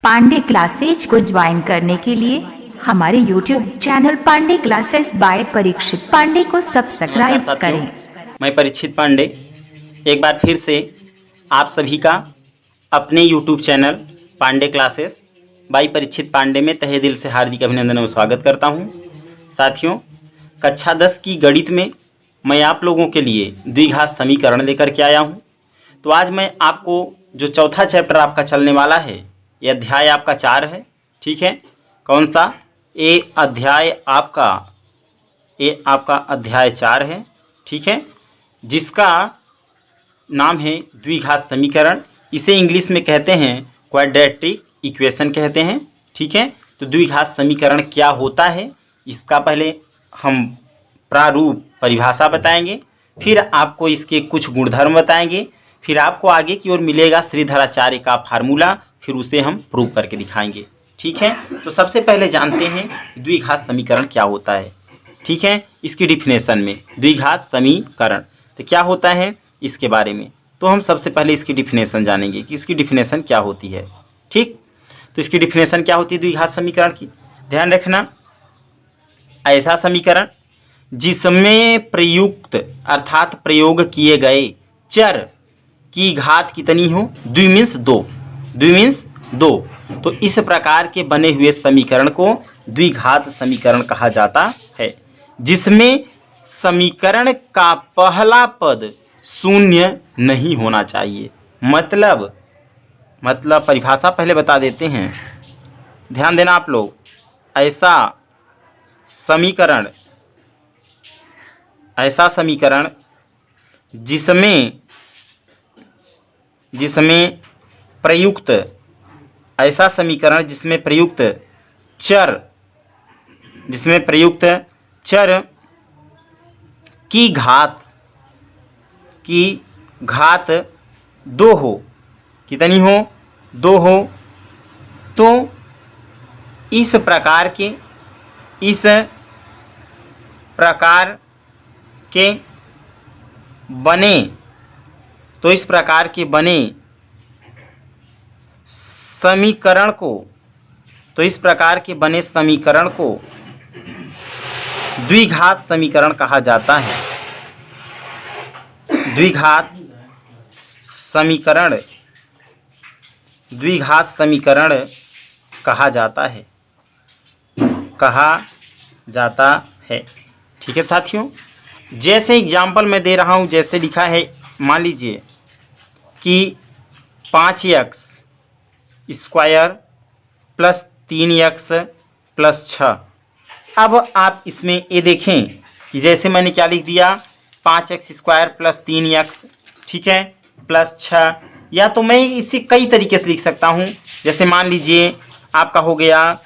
Pandey classes को join करने के लिए हमारे YouTube channel Pandey Classes by Parikshit Pandey को सब्सक्राइब करें। मैं परीक्षित पांडे एक बार फिर से आप सभी का अपने YouTube channel Pandey Classes by Parikshit Pandey में तहे दिल से हार्दिक अभिनंदन और स्वागत करता हूं। साथियों, कक्षा 10 की गणित में मैं आप लोगों के लिए द्विघात समीकरण लेकर के आया हूं। तो आज मैं आपको जो चौथा चैप्टर आपका चलने वाला है, ये अध्याय आपका 4 है। ठीक है, कौन सा? ये आपका अध्याय 4 है। ठीक है, जिसका नाम है द्विघात समीकरण। इसे इंग्लिश में कहते हैं क्वाड्रेटिक इक्वेशन कहते हैं। ठीक है, तो द्विघात समीकरण क्या होता है इसका पहले हम प्रारूप परिभाषा बताएंगे, फिर आपको इसके कुछ गुणधर्म बताएंगे, फिर आपको आगे की ओर मिलेगा श्रीधराचार्य का फार्मूला, फिर उसे हम प्रूव करके दिखाएंगे। ठीक है, तो सबसे पहले जानते हैं द्विघात समीकरण क्या होता है। ठीक है, इसकी डिफिनेशन में द्विघात समीकरण तो क्या होता है इसके बारे में तो हम सबसे पहले इसकी डिफिनेशन जानेंगे कि इसकी डिफिनेशन क्या होती है। ठीक, तो इसकी डिफिनेशन क्या होती है द्विघात समीकरण की? ध्यान रखना, ऐसा समीकरण जिसमें प्रयुक्त अर्थात प्रयोग किए गए चर की घात कितनी हो? द्विमीन्स दो। तो इस प्रकार के बने हुए समीकरण को द्विघात समीकरण कहा जाता है, जिसमें समीकरण का पहला पद शून्य नहीं होना चाहिए। मतलब परिभाषा पहले बता देते हैं, ध्यान देना आप लोग। ऐसा समीकरण जिसमें प्रयुक्त चर की घात दो हो। कितनी हो? दो हो। तो इस प्रकार के बने समीकरण को द्विघात समीकरण कहा जाता है। द्विघात समीकरण कहा जाता है। ठीक है साथियों, जैसे एग्जाम्पल मैं दे रहा हूं, जैसे लिखा है, मान लीजिए कि 5x square plus 3x plus 6। अब आप इसमें ये देखें कि जैसे मैंने क्या लिख दिया, 5x स्क्वायर प्लस 3x, ठीक है, प्लस 6। या तो मैं इसे कई तरीके से लिख सकता हूँ। जैसे मान लीजिए आपका हो गया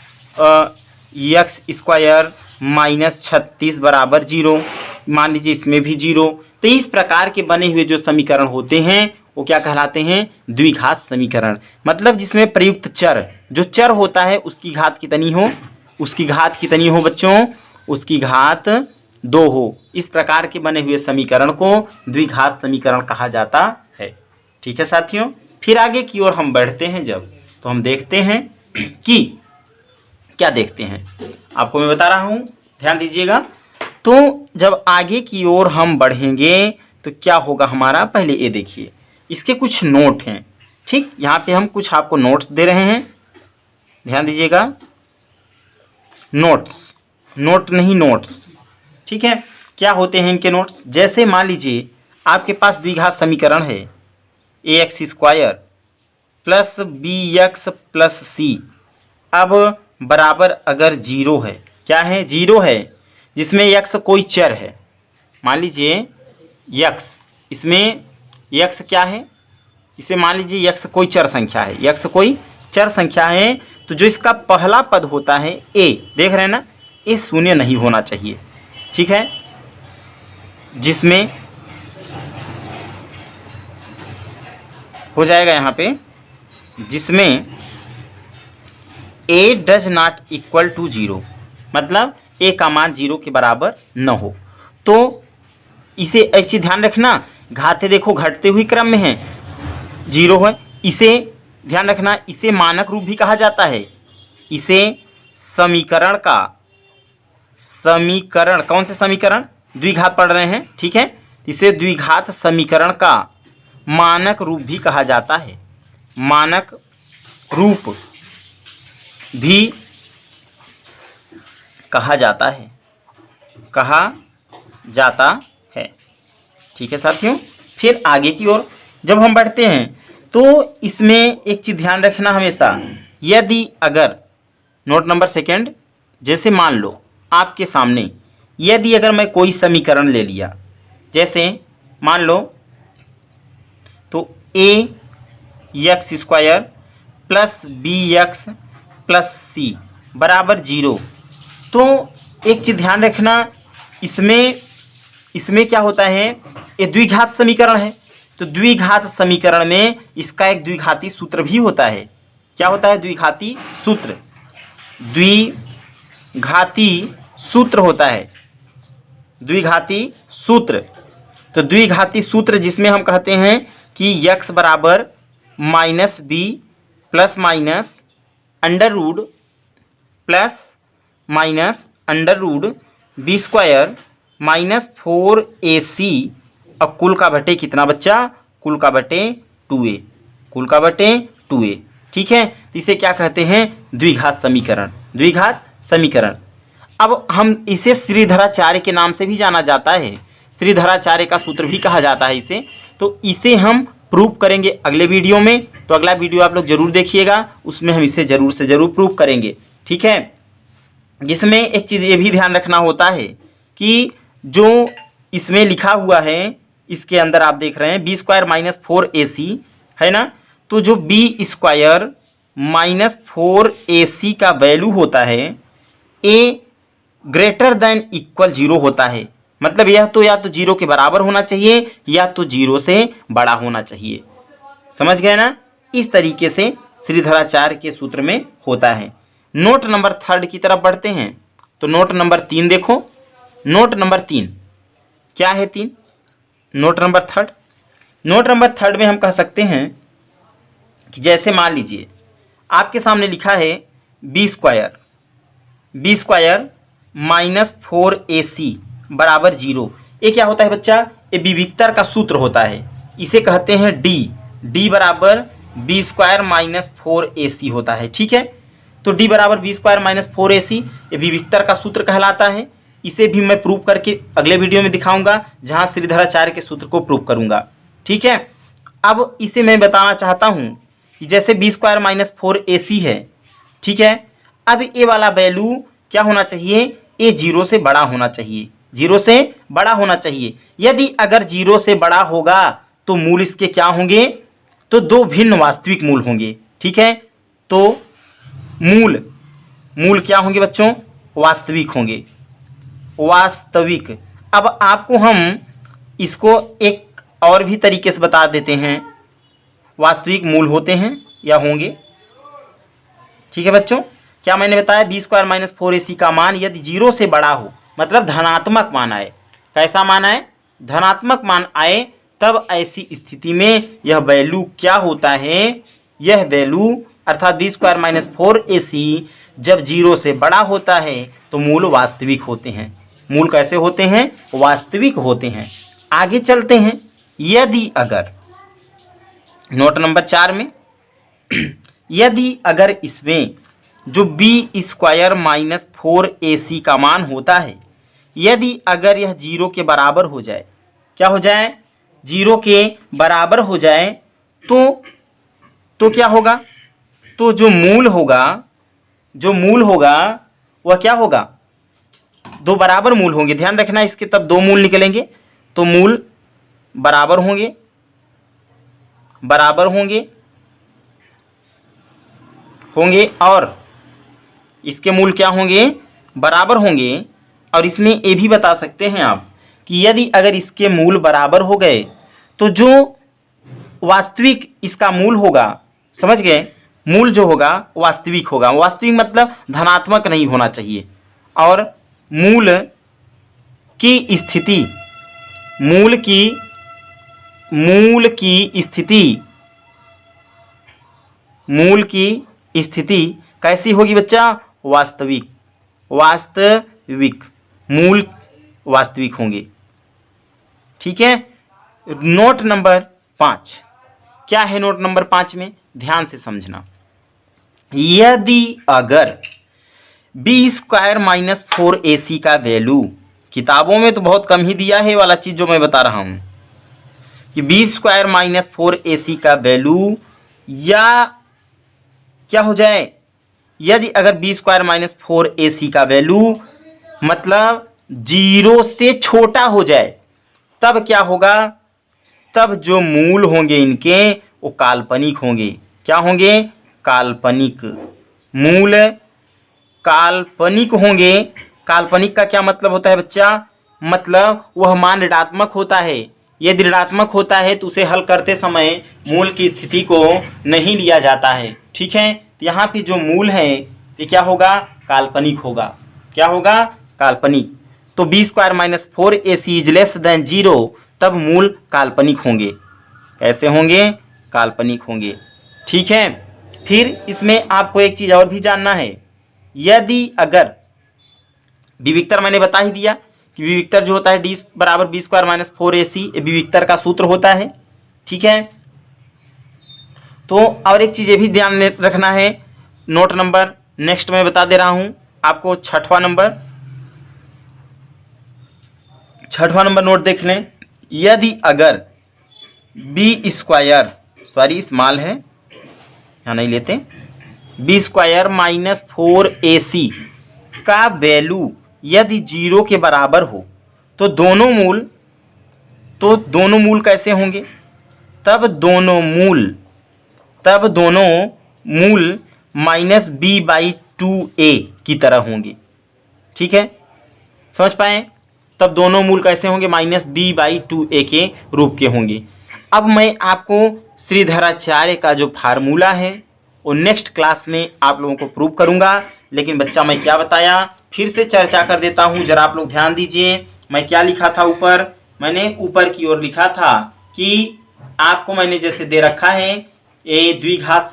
x स्क्वायर माइनस 36 बराबर 0। मान लीजिए इसमें भी 0। तो इस प्रकार के बने हुए जो समीकरण होते हैं वो क्या कहलाते हैं? द्विघात समीकरण। मतलब जिसमें प्रयुक्त चर, जो चर होता है उसकी घात कितनी हो? बच्चों? उसकी घात 2 हो। इस प्रकार के बने हुए समीकरण को द्विघात समीकरण कहा जाता है। ठीक है साथियों, फिर आगे की ओर हम बढ़ते हैं जब, तो हम देखते हैं कि क्या देखते हैं, आपको मैं बता रहा हूं, ध्यान दीजिएगा। तो जब आगे की ओर हम बढ़ेंगे तो क्या होगा हमारा, पहले ये देखिए, इसके कुछ नोट हैं। ठीक, यहाँ पे हम कुछ आपको नोट्स दे रहे हैं, ध्यान दीजिएगा। नोट्स। ठीक है, क्या होते हैं इनके नोट्स? जैसे मान लीजिए आपके पास द्विघात समीकरण है ax square plus bx plus c। अब बराबर अगर 0 है, क्या है? 0 है, जिसमें x कोई चर है। मान लीजिए x, इसमें x क्या है? इसे मान लीजिए x कोई चर संख्या है। तो जो इसका पहला पद होता है a, देख रहे हैं ना, ये शून्य नहीं होना चाहिए। ठीक है, जिसमें हो जाएगा यहाँ पे, जिसमें a does not equal to 0, मतलब a का मान 0 के बराबर न हो। तो इसे एक चीज ध्यान रखना, घाते देखो घटते हुए क्रम में है, 0 है, इसे ध्यान रखना, इसे मानक रूप भी कहा जाता है। इसे समीकरण का, समीकरण, कौन से समीकरण, द्विघात पढ़ रहे हैं, ठीक है, इसे द्विघात समीकरण का मानक रूप भी कहा जाता है। मानक रूप भी कहा जाता है, कहा जाता है। ठीक है साथियों, फिर आगे की ओर जब हम बढ़ते हैं तो इसमें एक चीज ध्यान रखना हमेशा, यदि अगर, नोट नंबर सेकंड, जैसे मान लो आपके सामने यदि अगर मैं कोई समीकरण ले लिया, जैसे मान लो तो A X square plus B X plus C बराबर 0, तो एक चीज ध्यान रखना, इसमें क्या होता है, ये द्विघात समीकरण है, तो द्विघात समीकरण में इसका एक द्विघाती सूत्र भी होता है। क्या होता है? द्विघाती सूत्र, द्विघाती सूत्र होता है, द्विघाती सूत्र। तो द्विघाती सूत्र जिसमें हम कहते हैं कि x बराबर minus b plus minus under root plus minus under root b square minus 4ac, अब कुल का बटे कितना बच्चा, कुल का बटे 2a, कुल का बटे 2a। ठीक है, इसे क्या कहते हैं? द्विघात समीकरण, द्विघात समीकरण। अब हम इसे श्रीधराचार्य के नाम से भी जाना जाता है, श्रीधराचार्य का सूत्र भी कहा जाता है इसे। तो इसे हम प्रूव करेंगे अगले वीडियो में, तो अगला वीडियो आप लोग जरूर देखिएगा, उसमें हम इसे जरूर से जरूर प्रूव करेंगे। ठीक है, जिसमें एक चीज़ ये भी ध्यान रखना होता है कि जो इसमें लिखा हुआ है, इसके अंदर आप देख रहे हैं बी स्क्वायर माइनस 4ac है ना, तो जो बी स्क्वायर माइनस 4ac का वैल्यू होता है ए ग्रेटर देन इक्वल 0 होता है, मतलब यह तो या तो 0 के बराबर होना चाहिए या तो 0 से बड़ा होना चाहिए। समझ गए ना? इस तरीके से श्रीधराचार्य के सूत्र में होता है। नोट नंबर 3 की तरफ बढ़ते हैं, तो नोट नंबर 3 देखो, नोट नंबर 3 क्या है? 3 नोट नंबर 3, नोट नंबर 3 में हम कह सकते हैं कि जैसे मान लीजिए आपके सामने लिखा है बी स्क्वायर माइनस 4ac बराबर 0। ये क्या होता है बच्चा? ये विविक्तर का सूत्र होता है, इसे कहते हैं डी बराबर बी स्क्वायर माइनस 4ac होता है। ठीक है, तो डी बराबर बी स्क्वायर माइनस 4ac ये विविक्तर का सूत्र कहलाता है। इसे भी मैं प्रूव करके अगले वीडियो में दिखाऊंगा, जहां श्रीधराचार्य के सूत्र को प्रूव करूंगा। ठीक है, अब इसे मैं बताना चाहता हूं कि जैसे बी स्क्वायर माइनस 4ac है, ठीक है, अब ये वाला वैल्यू क्या होना चाहिए? ये 0 से बड़ा होना चाहिए, 0 से बड़ा होना चाहिए। यदि अगर 0 से बड़ा होगा तो मूल इसके क्या होंगे? तो दो भिन्न वास्तविक मूल होंगे। ठीक है, तो मूल क्या होंगे बच्चों? वास्तविक होंगे, वास्तविक। अब आपको हम इसको एक और भी तरीके से बता देते हैं, वास्तविक मूल होते हैं या होंगे। ठीक है बच्चों, क्या मैंने बताया? बी स्क्वायर माइनस 4ac का मान यदि 0 से बड़ा हो, मतलब धनात्मक मान आए। कैसा मान आए? धनात्मक मान आए, तब ऐसी स्थिति में यह वैल्यू क्या होता है? यह वैल्यू अर्थात बी स्क्वायर माइनस 4ac जब 0 से बड़ा होता है तो मूल वास्तविक होते हैं। मूल कैसे होते हैं? वास्तविक होते हैं। आगे चलते हैं, यदि अगर नोट नंबर 4 में यदि अगर इसमें जो बी स्क्वायर माइनस 4ac का मान होता है, यदि अगर यह 0 के बराबर हो जाए, क्या हो जाए? 0 के बराबर हो जाए तो क्या होगा? तो जो मूल होगा वह क्या होगा? दो बराबर मूल होंगे। ध्यान रखना, इसके तब दो मूल निकलेंगे, तो मूल बराबर होंगे और इसके मूल क्या होंगे? बराबर होंगे। और इसमें ये भी बता सकते हैं आप कि यदि अगर इसके मूल बराबर हो गए तो जो वास्तविक इसका मूल होगा, समझ गए, मूल जो होगा वास्तविक होगा। वास्तविक मतलब धनात्मक नहीं होना चाहिए, और मूल की स्थिति मूल की स्थिति कैसी होगी बच्चा? वास्तविक। वास्तविक मूल वास्तविक होंगे। ठीक है। नोट नंबर 5 क्या है? नोट नंबर 5 में ध्यान से समझना। यदि अगर बी स्क्वायर माइनस 4ac का वैल्यू, किताबों में तो बहुत कम ही दिया है वाला चीज जो मैं बता रहा हूं कि बी स्क्वायर माइनस 4ac का वैल्यू या क्या हो जाए, यदि अगर बी स्क्वायर माइनस 4ac का वैल्यू मतलब 0 से छोटा हो जाए, तब क्या होगा? तब जो मूल होंगे इनके वो काल्पनिक होंगे। क्या होंगे? काल्पनिक। मूल काल्पनिक होंगे। काल्पनिक का क्या मतलब होता है बच्चा? मतलब वह मान ऋणात्मक होता है। यदि ऋणात्मक होता है तो उसे हल करते समय मूल की स्थिति को नहीं लिया जाता है। ठीक है। तो यहाँ पे जो मूल है ये क्या होगा? काल्पनिक होगा। क्या होगा? काल्पनिक। तो b square minus 4ac is less than 0, तब मूल काल्पनिक होंगे। कैसे होंगे? काल्पनिक होंगे। ठीक है। फिर इसमें आपको एक चीज और भी जानना है। यदि अगर विविक्तर मैंने बता ही दिया कि विविक्तर जो होता है डी बराबर बी स्क्वायर माइनस 4ac विविक्तर का सूत्र होता है। ठीक है। तो और एक चीज ये भी ध्यान में रखना है। नोट नंबर नेक्स्ट मैं बता दे रहा हूं आपको, छठवां नंबर नोट देख लें। यदि अगर बी स्क्वायर, सॉरी स्मॉल है यहाँ नहीं लेते, बी स्क्वायर माइनस 4ac का वैल्यू यदि 0 के बराबर हो तो दोनों मूल कैसे होंगे? तब दोनों मूल माइनस b/2a की तरह होंगे। ठीक है, समझ पाए? तब दोनों मूल कैसे होंगे? माइनस b/2a के रूप के होंगे। अब मैं आपको श्रीधराचार्य का जो फार्मूला है वो नेक्स्ट क्लास में आप लोगों को प्रूव करूंगा। लेकिन बच्चा मैं क्या बताया फिर से चर्चा कर देता हूं, जरा आप लोग ध्यान दीजिए। मैं क्या लिखा था ऊपर? मैंने ऊपर की ओर लिखा था कि आपको मैंने जैसे दे रखा है ये द्विघात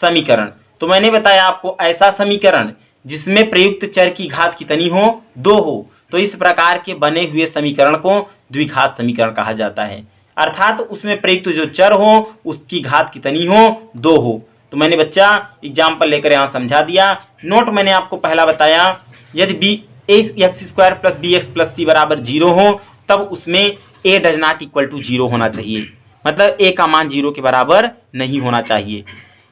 समीकरण। तो मैंने बताया आपको ऐसा समीकरण जिसमें प्रयुक्त चर की घात कितनी हो? 2 हो, तो इस प्रकार के बने हुए समीकरण को द्विघात समीकरण कहा जाता है। अर्थात उसमें प्रयुक्त जो चर हो उसकी घात कितनी हो? 2 हो। तो मैंने बच्चा एग्जाम्पल लेकर यहाँ समझा दिया। नोट मैंने आपको पहला बताया, यदि ax² + bx + c बराबर 0 हो तब उसमें a does not equal to 0 होना चाहिए, मतलब a का मान 0 के बराबर नहीं होना चाहिए।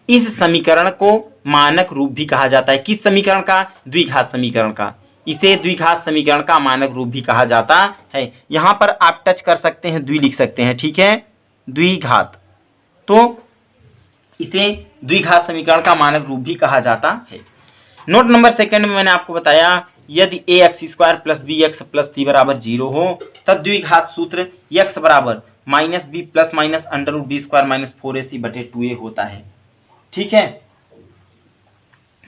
इस समीकरण को मानक रूप भी कहा जाता है। किस समीकरण का? द्विघात समीकरण का। इसे द्विघात समीकरण का मानक रूप भी कहा जाता है। यहां पर आप टच कर सकते हैं, द्वि लिख सकते हैं। ठीक है, द्विघात, तो इसे द्विघात समीकरण का मानक रूप भी कहा जाता है। नोट नंबर 2 में मैंने आपको बताया यदि ax² + bx + c बराबर 0 हो तब द्विघात सूत्र x बराबर -b + √b² - 4ac/2a होता है। ठीक है।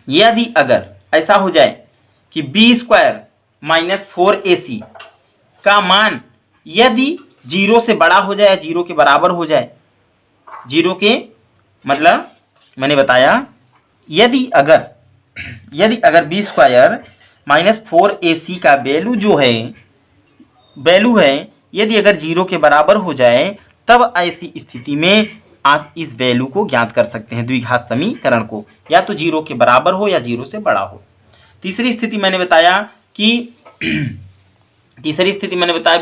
यदि अगर ऐसा हो जाए कि b² - 4ac का मान यदि 0 से बड़ा हो जाए, 0 के बराबर हो जाए, 0 के मतलब मैंने बताया यदि अगर b² - 4ac का वैल्यू है यदि अगर 0 के बराबर हो जाए तब ऐसी स्थिति में आप इस वैल्यू को ज्ञात कर सकते हैं, द्विघात समीकरण को, या तो 0 के बराबर हो या 0 से बड़ा हो। तीसरी स्थिति मैंने बताया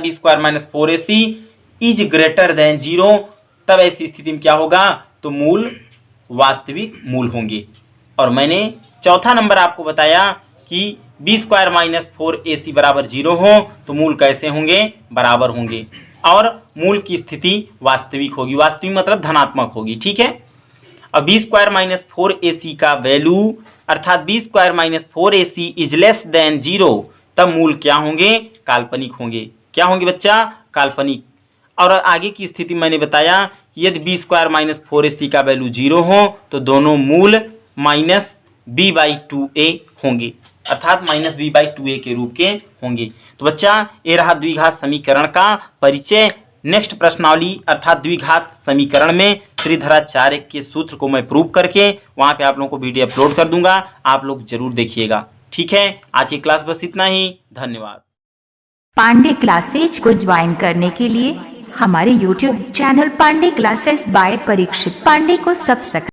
b² - 4ac is greater than 0, तब ऐसी स्थिति में क्या होगा? तो मूल वास्तविक मूल होंगे। और मैंने चौथा नंबर आपको बताया कि b² - 4ac बराबर 0 हो तो मूल कैसे होंगे? बराबर होंगे, और मूल की स्थिति वास्तविक होगी। वास्तविक मतलब धनात्मक होगी। ठीक है। अब b² - 4ac का वैल्यू अर्थात b² - 4ac is less than 0, तब मूल क्या होंगे? काल्पनिक होंगे। क्या होंगे बच्चा? काल्पनिक। और आगे की स्थिति मैंने बताया यदि b² - 4ac का वैल्यू 0 हो तो दोनों मूल -b/2a होंगे, अर्थात -b/2a के रूप के होंगे। तो बच्चा ये रहा द्विघात समीकरण का परिचय। नेक्स्ट प्रश्नावली अर्थात द्विघात समीकरण में श्रीधराचार्य के सूत्र को मैं प्रूव करके वहां पे आप लोगों को वीडियो अपलोड कर दूंगा, आप लोग जरूर देखिएगा। ठीक है, आज की क्लास बस इतना ही, धन्यवाद। पांडे क्लासेज को ज्वाइन करने के लिए हमारे YouTube channel Pandey Classes by Parikshit Pandey को सब्सक्राइब